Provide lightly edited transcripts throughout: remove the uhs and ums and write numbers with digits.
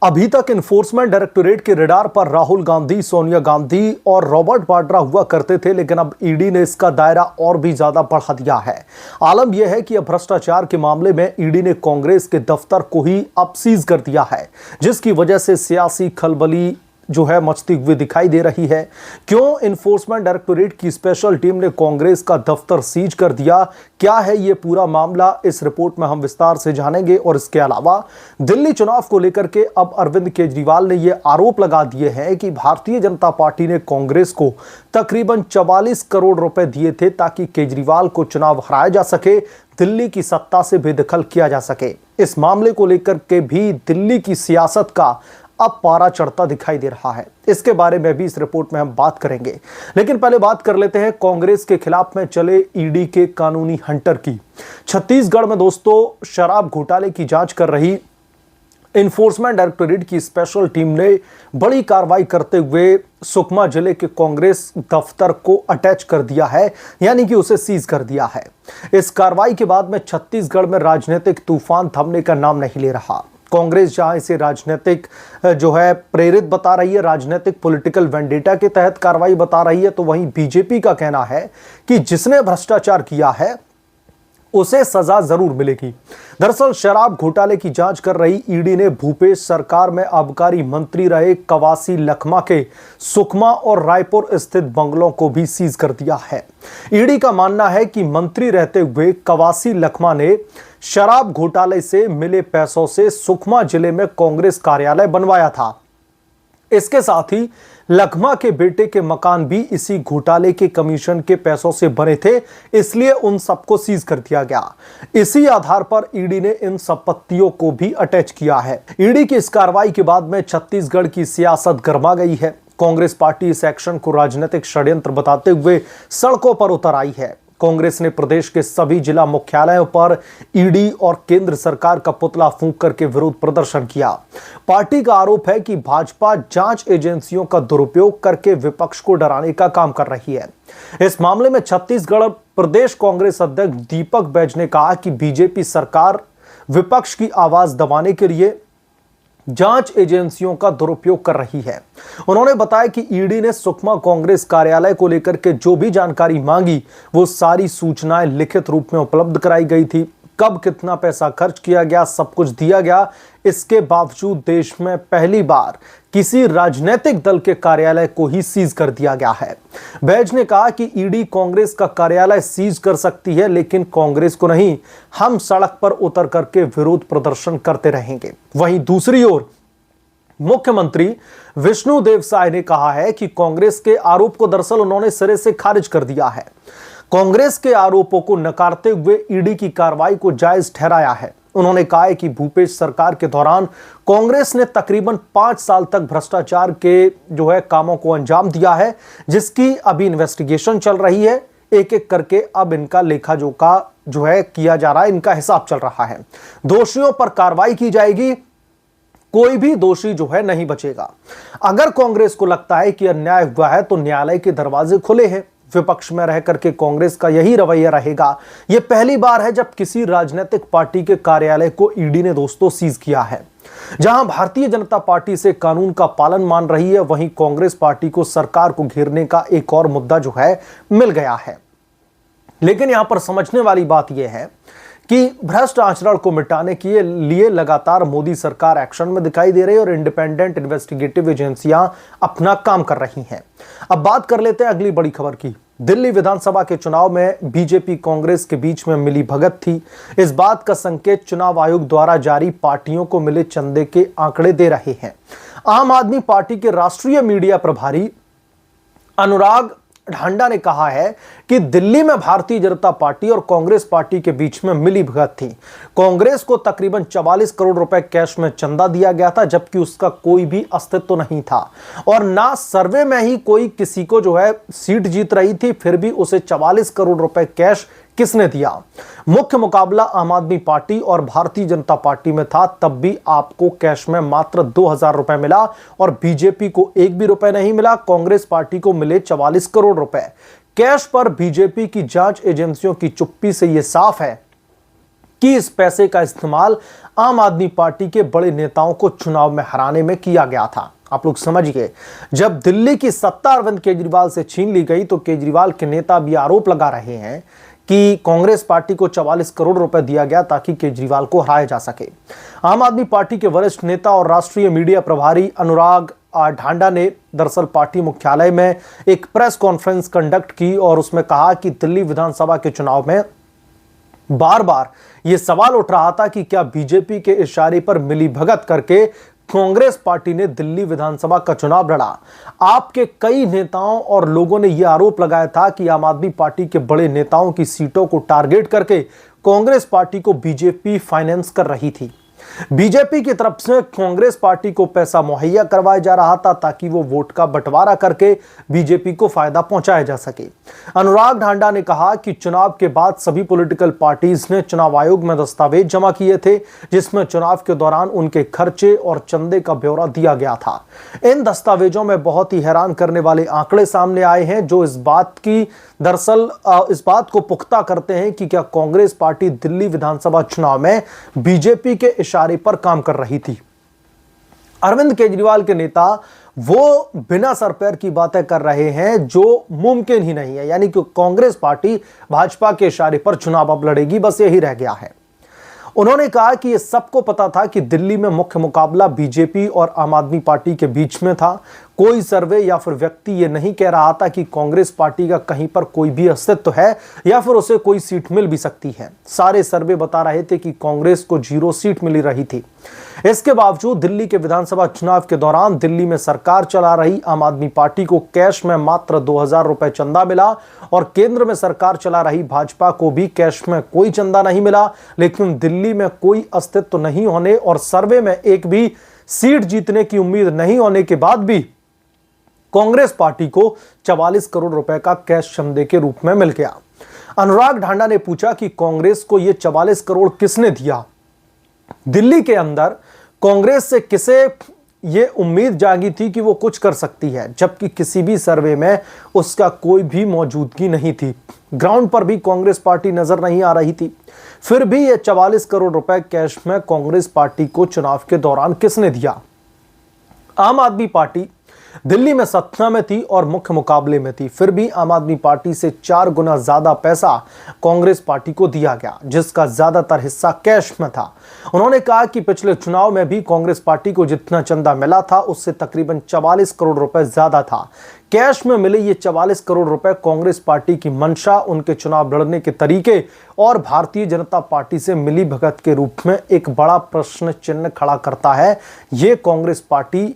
अभी तक enforcement directorate के रडार पर राहुल गांधी, सोनिया गांधी और रॉबर्ट वाड्रा हुआ करते थे, लेकिन अब ईडी ने इसका दायरा और भी ज्यादा बढ़ा दिया है। आलम यह है कि अब भ्रष्टाचार के मामले में ईडी ने कांग्रेस के दफ्तर को ही अब सीज कर दिया है, जिसकी वजह से सियासी खलबली जो है मचती हुई दिखाई दे रही है। क्यों इन्फोर्समेंट डायरेक्टोरेट की स्पेशल टीम ने कांग्रेस का दफ्तर सीज कर दिया, क्या है ये पूरा मामला, इस रिपोर्ट में हम विस्तार से जानेंगे। और इसके अलावा दिल्ली चुनाव को लेकर के अब अरविंद केजरीवाल ने यह आरोप लगा दिए हैं कि भारतीय जनता पार्टी ने कांग्रेस को तकरीबन 44 करोड़ रुपए दिए थे ताकि केजरीवाल को चुनाव हराया जा सके, दिल्ली की सत्ता से बेदखल किया जा सके। इस मामले को लेकर के भी दिल्ली की सियासत का अब पारा चढ़ता दिखाई दे रहा है। इसके बारे में भी इस रिपोर्ट में हम बात करेंगे, लेकिन पहले बात कर लेते हैं कांग्रेस के खिलाफ में चले ईडी के कानूनी हंटर की। छत्तीसगढ़ में दोस्तों शराब घोटाले की जांच कर रही इन्फोर्समेंट डायरेक्टोरेट की स्पेशल टीम ने बड़ी कार्रवाई करते हुए सुकमा जिले के कांग्रेस दफ्तर को अटैच कर दिया है, यानी कि उसे सीज कर दिया है। इस कार्रवाई के बाद में छत्तीसगढ़ में राजनीतिक तूफान थमने का नाम नहीं ले रहा। कांग्रेस जहां इसे राजनीतिक जो है प्रेरित बता रही है, राजनीतिक पॉलिटिकल वेंडेटा के तहत कार्रवाई बता रही है, तो वहीं बीजेपी का कहना है कि जिसने भ्रष्टाचार किया है उसे सजा जरूर मिलेगी। दरअसल शराब घोटाले की जांच कर रही ईडी ने भूपेश सरकार में आबकारी मंत्री रहे कवासी लखमा के सुकमा और रायपुर स्थित बंगलों को भी सीज कर दिया है। ईडी का मानना है कि मंत्री रहते हुए कवासी लखमा ने शराब घोटाले से मिले पैसों से सुकमा जिले में कांग्रेस कार्यालय बनवाया था। इसके साथ ही लखमा के बेटे के मकान भी इसी घोटाले के कमीशन के पैसों से बने थे, इसलिए उन सबको सीज कर दिया गया। इसी आधार पर ईडी ने इन संपत्तियों को भी अटैच किया है। ईडी की इस कार्रवाई के बाद में छत्तीसगढ़ की सियासत गर्मा गई है। कांग्रेस पार्टी इस एक्शन को राजनीतिक षड्यंत्र बताते हुए सड़कों पर उतर आई है। कांग्रेस ने प्रदेश के सभी जिला मुख्यालयों पर ईडी और केंद्र सरकार का पुतला फूंक करके विरोध प्रदर्शन किया। पार्टी का आरोप है कि भाजपा जांच एजेंसियों का दुरुपयोग करके विपक्ष को डराने का काम कर रही है। इस मामले में छत्तीसगढ़ प्रदेश कांग्रेस अध्यक्ष दीपक बैज ने कहा कि बीजेपी सरकार विपक्ष की आवाज दबाने के लिए जांच एजेंसियों का दुरुपयोग कर रही है। उन्होंने बताया कि ईडी ने सुकमा कांग्रेस कार्यालय को लेकर के जो भी जानकारी मांगी वो सारी सूचनाएं लिखित रूप में उपलब्ध कराई गई थी। कब कितना पैसा खर्च किया गया सब कुछ दिया गया। इसके बावजूद देश में पहली बार किसी राजनीतिक दल के कार्यालय को ही सीज कर दिया गया है। बैज ने कहा कि ईडी कांग्रेस का कार्यालय सीज कर सकती है, लेकिन कांग्रेस को नहीं। हम सड़क पर उतर करके विरोध प्रदर्शन करते रहेंगे। वहीं दूसरी ओर मुख्यमंत्री विष्णुदेव साय ने कहा है कि कांग्रेस के आरोप को दरअसल उन्होंने सिरे से खारिज कर दिया है। कांग्रेस के आरोपों को नकारते हुए ईडी की कार्रवाई को जायज ठहराया है। उन्होंने कहा है कि भूपेश सरकार के दौरान कांग्रेस ने तकरीबन 5 साल तक भ्रष्टाचार के जो है कामों को अंजाम दिया है, जिसकी अभी इन्वेस्टिगेशन चल रही है। एक एक करके अब इनका लेखा जोखा जो है किया जा रहा है, इनका हिसाब चल रहा है। दोषियों पर कार्रवाई की जाएगी, कोई भी दोषी जो है नहीं बचेगा। अगर कांग्रेस को लगता है कि अन्याय हुआ है तो न्यायालय के दरवाजे खुले हैं। विपक्ष में रह करके कांग्रेस का यही रवैया रहेगा। यह पहली बार है जब किसी राजनीतिक पार्टी के कार्यालय को ईडी ने दोस्तों सीज किया है। जहां भारतीय जनता पार्टी से कानून का पालन मान रही है, वहीं कांग्रेस पार्टी को सरकार को घेरने का एक और मुद्दा जो है मिल गया है। लेकिन यहां पर समझने वाली बात यह है कि भ्रष्ट आचरण को मिटाने के लिए लगातार मोदी सरकार एक्शन में दिखाई दे रही है और इंडिपेंडेंट इन्वेस्टिगेटिव एजेंसियां अपना काम कर रही हैं। अब बात कर लेते हैं अगली बड़ी खबर की। दिल्ली विधानसभा के चुनाव में बीजेपी कांग्रेस के बीच में मिली भगत थी। इस बात का संकेत चुनाव आयोग द्वारा जारी पार्टियों को मिले चंदे के आंकड़े दे रहे हैं। आम आदमी पार्टी के राष्ट्रीय मीडिया प्रभारी अनुराग ढांडा ने कहा है कि दिल्ली में भारतीय जनता पार्टी और कांग्रेस पार्टी के बीच में मिली भगत थी। कांग्रेस को तकरीबन 44 करोड़ रुपए कैश में चंदा दिया गया था, जबकि उसका कोई भी अस्तित्व नहीं था और ना सर्वे में ही कोई किसी को जो है सीट जीत रही थी, फिर भी उसे 44 करोड़ रुपए कैश किसने दिया। मुख्य मुकाबला आम आदमी पार्टी और भारतीय जनता पार्टी में था, तब भी आपको कैश में मात्र 2000 रुपए मिला और बीजेपी को एक भी रुपए नहीं मिला। कांग्रेस पार्टी को मिले 44 करोड़ रुपए कैश पर। बीजेपी की जांच एजेंसियों की चुप्पी से यह साफ है कि इस पैसे का इस्तेमाल आम आदमी पार्टी के बड़े नेताओं को चुनाव में हराने में किया गया था। आप लोग समझिए, जब दिल्ली की सत्ता अरविंद केजरीवाल से छीन ली गई तो केजरीवाल के नेता भी आरोप लगा रहे हैं कि कांग्रेस पार्टी को 44 करोड़ रुपए दिया गया ताकि केजरीवाल को हराया जा सके। आम आदमी पार्टी के वरिष्ठ नेता और राष्ट्रीय मीडिया प्रभारी अनुराग ढांडा ने दरअसल पार्टी मुख्यालय में एक प्रेस कॉन्फ्रेंस कंडक्ट की और उसमें कहा कि दिल्ली विधानसभा के चुनाव में बार बार यह सवाल उठ रहा था कि क्या बीजेपी के इशारे पर मिलीभगत करके कांग्रेस पार्टी ने दिल्ली विधानसभा का चुनाव लड़ा। आपके कई नेताओं और लोगों ने यह आरोप लगाया था कि आम आदमी पार्टी के बड़े नेताओं की सीटों को टारगेट करके कांग्रेस पार्टी को बीजेपी फाइनेंस कर रही थी। बीजेपी की तरफ से कांग्रेस पार्टी को पैसा मुहैया करवाया जा रहा था ताकि वो वोट का बंटवारा करके बीजेपी को फायदा पहुंचाया जा सके। अनुराग ढांडा ने कहा कि चुनाव के बाद सभी पॉलिटिकल पार्टीज ने चुनाव आयोग में दस्तावेज जमा किए थे जिसमें चुनाव के दौरान उनके खर्चे और चंदे का ब्यौरा दिया गया था। इन दस्तावेजों में बहुत ही हैरान करने वाले आंकड़े सामने आए हैं जो इस बात को पुख्ता करते हैं कि क्या कांग्रेस पार्टी दिल्ली विधानसभा चुनाव में बीजेपी के इशारे पर काम कर रही थी। अरविंद केजरीवाल के नेता वो बिना सर पैर की बातें कर रहे हैं जो मुमकिन ही नहीं है, यानी कि कांग्रेस पार्टी भाजपा के इशारे पर चुनाव अब लड़ेगी, बस यही रह गया है। उन्होंने कहा कि यह सबको पता था कि दिल्ली में मुख्य मुकाबला बीजेपी और आम आदमी पार्टी के बीच में था। कोई सर्वे या फिर व्यक्ति ये नहीं कह रहा था कि कांग्रेस पार्टी का कहीं पर कोई भी अस्तित्व है या फिर उसे कोई सीट मिल भी सकती है। सारे सर्वे बता रहे थे कि कांग्रेस को 0 सीट मिली रही थी। इसके बावजूद दिल्ली के विधानसभा चुनाव के दौरान दिल्ली में सरकार चला रही आम आदमी पार्टी को कैश में मात्र 2000 रुपए चंदा मिला और केंद्र में सरकार चला रही भाजपा को भी कैश में कोई चंदा नहीं मिला। लेकिन दिल्ली में कोई अस्तित्व नहीं होने और सर्वे में एक भी सीट जीतने की उम्मीद नहीं होने के बाद भी कांग्रेस पार्टी को 44 करोड़ रुपए का कैश चंदे के रूप में मिल गया। अनुराग ढांडा ने पूछा कि कांग्रेस को यह 44 करोड़ किसने दिया। दिल्ली के अंदर कांग्रेस से किसे यह उम्मीद जागी थी कि वो कुछ कर सकती है, जबकि किसी भी सर्वे में उसका कोई भी मौजूदगी नहीं थी। ग्राउंड पर भी कांग्रेस पार्टी नजर नहीं आ रही थी। फिर भी यह 44 करोड़ रुपए कैश में कांग्रेस पार्टी को चुनाव के दौरान किसने दिया। आम आदमी पार्टी दिल्ली में सत्ता में थी और मुख्य मुकाबले में थी, फिर भी आम आदमी पार्टी से 4 गुना ज्यादा पैसा कांग्रेस पार्टी को दिया गया, जिसका ज्यादातर हिस्सा कैश में था। उन्होंने कहा कि पिछले चुनाव में भी कांग्रेस पार्टी को जितना चंदा मिला था उससे तकरीबन 44 करोड़ रुपए ज्यादा था। कैश में मिले ये 44 करोड़ रुपए कांग्रेस पार्टी की मंशा, उनके चुनाव लड़ने के तरीके और भारतीय जनता पार्टी से मिली भगत के रूप में एक बड़ा प्रश्न चिन्ह खड़ा करता है। ये कांग्रेस पार्टी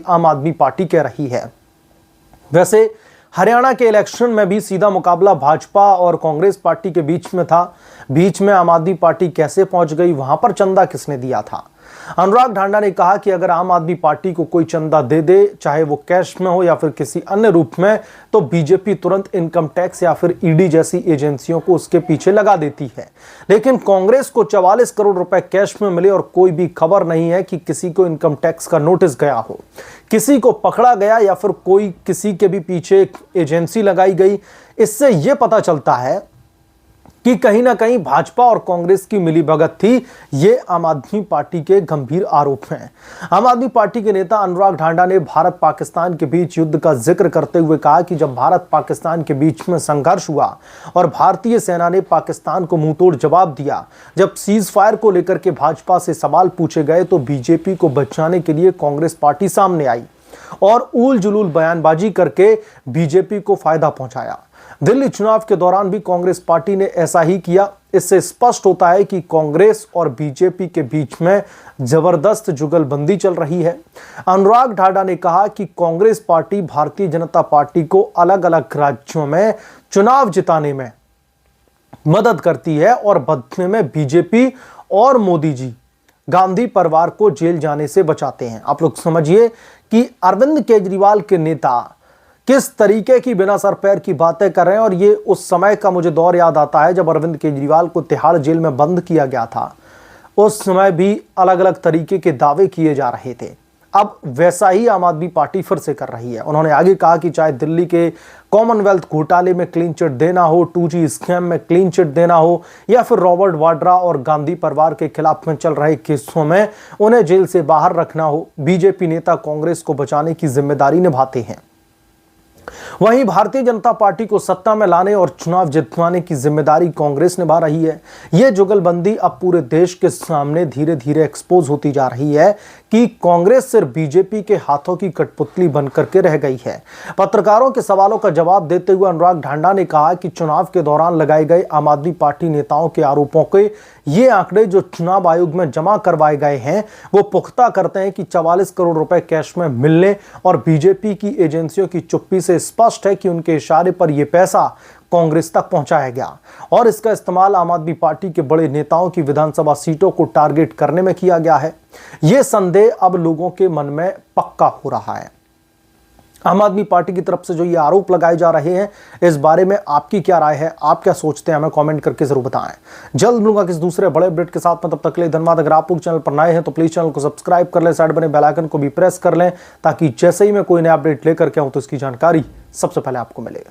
आम आदमी पार्टी कह रही है। वैसे हरियाणा के इलेक्शन में भी सीधा मुकाबला भाजपा और कांग्रेस पार्टी के बीच में था। बीच में आम आदमी पार्टी कैसे पहुंच गई, वहां पर चंदा किसने दिया था। अनुराग ढांडा ने कहा कि अगर आम आदमी पार्टी को कोई चंदा दे दे, चाहे वो कैश में हो या फिर किसी अन्य रूप में, तो बीजेपी तुरंत इनकम टैक्स या फिर ईडी जैसी एजेंसियों को उसके पीछे लगा देती है। लेकिन कांग्रेस को 44 करोड़ रुपए कैश में मिले और कोई भी खबर नहीं है कि किसी को इनकम टैक्स का नोटिस गया हो, किसी को पकड़ा गया या फिर कोई किसी के भी पीछे एक एजेंसी लगाई गई। इससे यह पता चलता है कि कहीं ना कहीं भाजपा और कांग्रेस की मिलीभगत थी। ये आम आदमी पार्टी के गंभीर आरोप हैं। आम आदमी पार्टी के नेता अनुराग ढांडा ने भारत पाकिस्तान के बीच युद्ध का जिक्र करते हुए कहा कि जब भारत पाकिस्तान के बीच में संघर्ष हुआ और भारतीय सेना ने पाकिस्तान को मुंहतोड़ जवाब दिया, जब सीज फायर को लेकर के भाजपा से सवाल पूछे गए तो बीजेपी को बचाने के लिए कांग्रेस पार्टी सामने आई और ऊल जुलूल बयानबाजी करके बीजेपी को फायदा पहुंचाया। दिल्ली चुनाव के दौरान भी कांग्रेस पार्टी ने ऐसा ही किया। इससे स्पष्ट होता है कि कांग्रेस और बीजेपी के बीच में जबरदस्त जुगलबंदी चल रही है। अनुराग ढांडा ने कहा कि कांग्रेस पार्टी भारतीय जनता पार्टी को अलग अलग राज्यों में चुनाव जिताने में मदद करती है और बदले में बीजेपी और मोदी जी गांधी परिवार को जेल जाने से बचाते हैं। आप लोग समझिए कि अरविंद केजरीवाल के नेता किस तरीके की बिना सर पैर की बातें कर रहे हैं। और ये उस समय का मुझे दौर याद आता है जब अरविंद केजरीवाल को तिहाड़ जेल में बंद किया गया था। उस समय भी अलग अलग तरीके के दावे किए जा रहे थे। अब वैसा ही आम आदमी पार्टी फिर से कर रही है। उन्होंने आगे कहा कि चाहे दिल्ली के कॉमनवेल्थ घोटाले में क्लीन चिट देना हो, 2G स्कैम में क्लीन चिट देना हो, या फिर रॉबर्ट वाड्रा और गांधी परिवार के खिलाफ में चल रहे केसों में उन्हें जेल से बाहर रखना हो, बीजेपी नेता कांग्रेस को बचाने की जिम्मेदारी निभाते हैं। वहीं भारतीय जनता पार्टी को सत्ता में लाने और चुनाव जितवाने की जिम्मेदारी कांग्रेस निभा रही है। यह जुगलबंदी अब पूरे देश के सामने धीरे धीरे एक्सपोज होती जा रही है कि कांग्रेस सिर्फ बीजेपी के हाथों की कठपुतली बनकर के रह गई है। पत्रकारों के सवालों का जवाब देते हुए अनुराग ढांडा ने कहा कि चुनाव के दौरान लगाए गए आम आदमी पार्टी नेताओं के आरोपों के ये आंकड़े जो चुनाव आयोग में जमा करवाए गए हैं वो पुख्ता करते हैं कि 44 करोड़ रुपए कैश में मिलने और बीजेपी की एजेंसियों की चुप्पी से स्पष्ट है कि उनके इशारे पर यह पैसा कांग्रेस तक पहुंचाया गया और इसका इस्तेमाल आम आदमी पार्टी के बड़े नेताओं की विधानसभा सीटों को टारगेट करने में किया गया है। यह संदेह अब लोगों के मन में पक्का हो रहा है। आम आदमी पार्टी की तरफ से जो ये आरोप लगाए जा रहे हैं, इस बारे में आपकी क्या राय है, आप क्या सोचते हैं, हमें कमेंट करके जरूर बताएं। जल्द मिलूंगा किसी दूसरे बड़े अपडेट के साथ में, तब तक के लिए धन्यवाद। अगर आप लोग चैनल पर नए हैं तो प्लीज चैनल को सब्सक्राइब कर लें, साइड बने बेल आइकन को भी प्रेस कर लें ताकि जैसे ही मैं कोई नया अपडेट लेकर के आऊं तो इसकी जानकारी सबसे पहले आपको मिले।